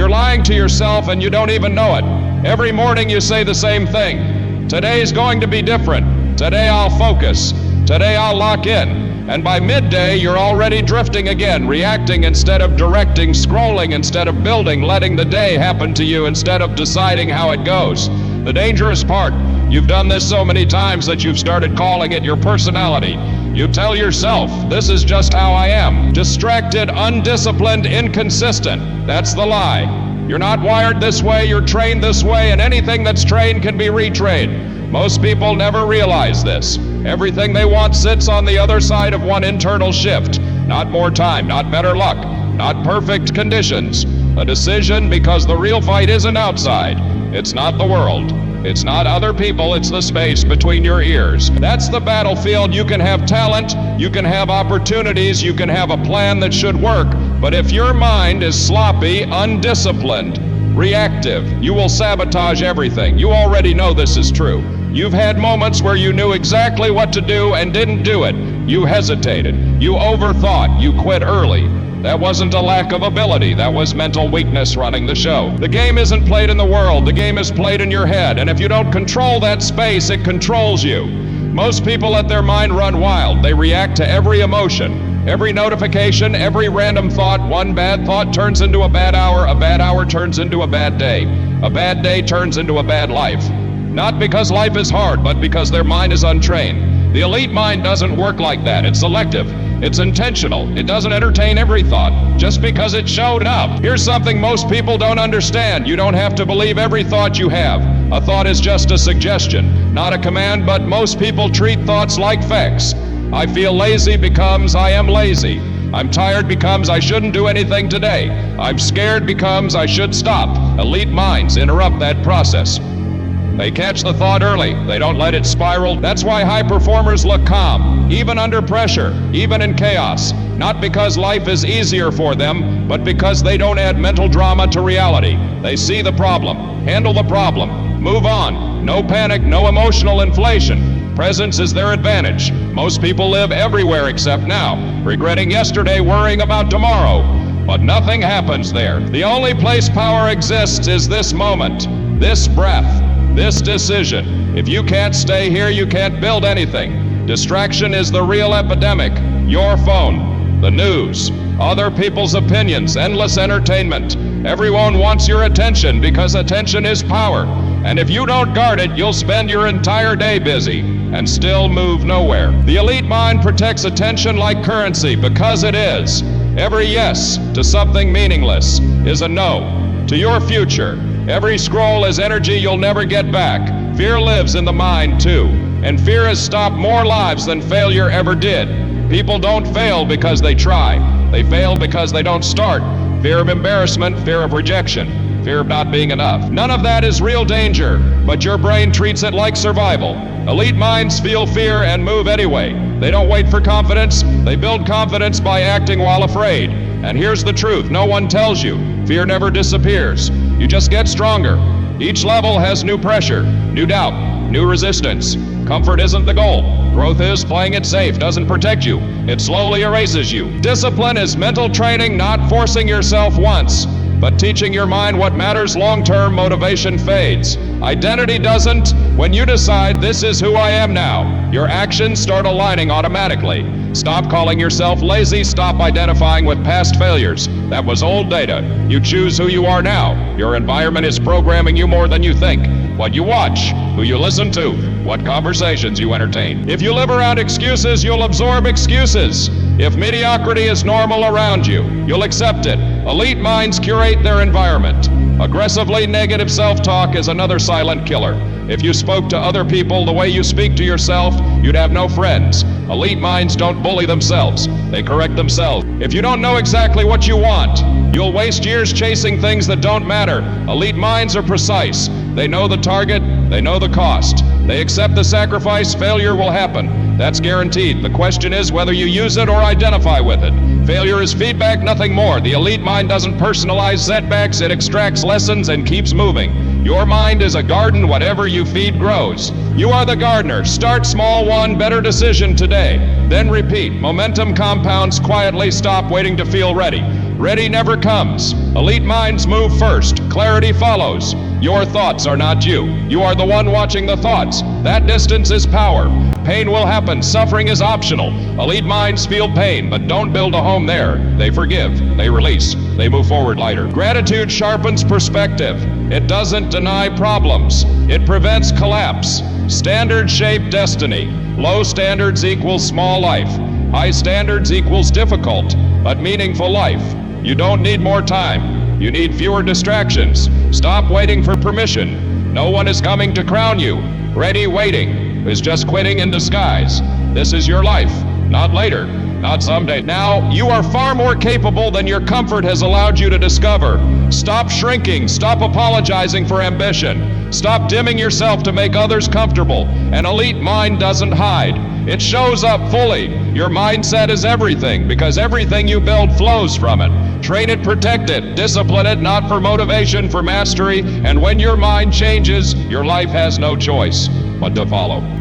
You're lying to yourself and you don't even know it. Every morning you say the same thing. Today's going to be different. Today I'll focus. Today I'll lock in. And by midday, you're already drifting again, reacting instead of directing, scrolling instead of building, letting the day happen to you instead of deciding how it goes. The dangerous part, you've done this so many times that you've started calling it your personality. You tell yourself, this is just how I am. Distracted, undisciplined, inconsistent. That's the lie. You're not wired this way, you're trained this way, and anything that's trained can be retrained. Most people never realize this. Everything they want sits on the other side of one internal shift. Not more time, not better luck, not perfect conditions. A decision because the real fight isn't outside. It's not the world. It's not other people, it's the space between your ears. That's the battlefield. You can have talent, you can have opportunities, you can have a plan that should work, but if your mind is sloppy, undisciplined, reactive, you will sabotage everything. You already know this is true. You've had moments where you knew exactly what to do and didn't do it. You hesitated, you overthought, you quit early. That wasn't a lack of ability, that was mental weakness running the show. The game isn't played in the world, the game is played in your head, and if you don't control that space, it controls you. Most people let their mind run wild. They react to every emotion, every notification, every random thought. One bad thought turns into a bad hour turns into a bad day turns into a bad life. Not because life is hard, but because their mind is untrained. The elite mind doesn't work like that. It's selective. It's intentional. It doesn't entertain every thought just because it showed up. Here's something most people don't understand. You don't have to believe every thought you have. A thought is just a suggestion, not a command, but most people treat thoughts like facts. I feel lazy becomes I am lazy. I'm tired becomes I shouldn't do anything today. I'm scared becomes I should stop. Elite minds interrupt that process. They catch the thought early. They don't let it spiral. That's why high performers look calm, even under pressure, even in chaos. Not because life is easier for them, but because they don't add mental drama to reality. They see the problem, handle the problem, move on. No panic, no emotional inflation. Presence is their advantage. Most people live everywhere except now, regretting yesterday, worrying about tomorrow. But nothing happens there. The only place power exists is this moment, this breath. This decision. If you can't stay here, you can't build anything. Distraction is the real epidemic. Your phone, the news, other people's opinions, endless entertainment. Everyone wants your attention because attention is power. And if you don't guard it, you'll spend your entire day busy and still move nowhere. The elite mind protects attention like currency because it is. Every yes to something meaningless is a no to your future. Every scroll is energy you'll never get back. Fear lives in the mind too, and fear has stopped more lives than failure ever did. People don't fail because they try. They fail because they don't start. Fear of embarrassment, fear of rejection, fear of not being enough. None of that is real danger, but your brain treats it like survival. Elite minds feel fear and move anyway. They don't wait for confidence. They build confidence by acting while afraid. And here's the truth, no one tells you. Fear never disappears. You just get stronger. Each level has new pressure, new doubt, new resistance. Comfort isn't the goal. Growth is. Playing it safe doesn't protect you. It slowly erases you. Discipline is mental training, not forcing yourself once, but teaching your mind what matters long-term. Motivation fades. Identity doesn't. When you decide this is who I am now, your actions start aligning automatically. Stop calling yourself lazy. Stop identifying with past failures. That was old data. You choose who you are now. Your environment is programming you more than you think. What you watch, who you listen to, what conversations you entertain. If you live around excuses, you'll absorb excuses. If mediocrity is normal around you, you'll accept it. Elite minds curate their environment. Aggressively negative self-talk is another silent killer. If you spoke to other people the way you speak to yourself, you'd have no friends. Elite minds don't bully themselves. They correct themselves. If you don't know exactly what you want, you'll waste years chasing things that don't matter. Elite minds are precise. They know the target, they know the cost. They accept the sacrifice. Failure will happen. That's guaranteed. The question is whether you use it or identify with it. Failure is feedback, nothing more. The elite mind doesn't personalize setbacks. It extracts lessons and keeps moving. Your mind is a garden. Whatever you feed grows. You are the gardener. Start small, one better decision today. Then repeat. Momentum compounds quietly. Stop waiting to feel ready. Ready never comes. Elite minds move first. Clarity follows. Your thoughts are not you. You are the one watching the thoughts. That distance is power. Pain will happen. Suffering is optional. Elite minds feel pain, but don't build a home there. They forgive. They release. They move forward lighter. Gratitude sharpens perspective. It doesn't deny problems. It prevents collapse. Standards shape destiny. Low standards equals small life. High standards equals difficult, but meaningful life. You don't need more time. You need fewer distractions. Stop waiting for permission. No one is coming to crown you. Ready waiting is just quitting in disguise. This is your life, not later, not someday. Now, you are far more capable than your comfort has allowed you to discover. Stop shrinking. Stop apologizing for ambition. Stop dimming yourself to make others comfortable. An elite mind doesn't hide. It shows up fully. Your mindset is everything, because everything you build flows from it. Train it, protect it, discipline it, not for motivation, for mastery. And when your mind changes, your life has no choice but to follow.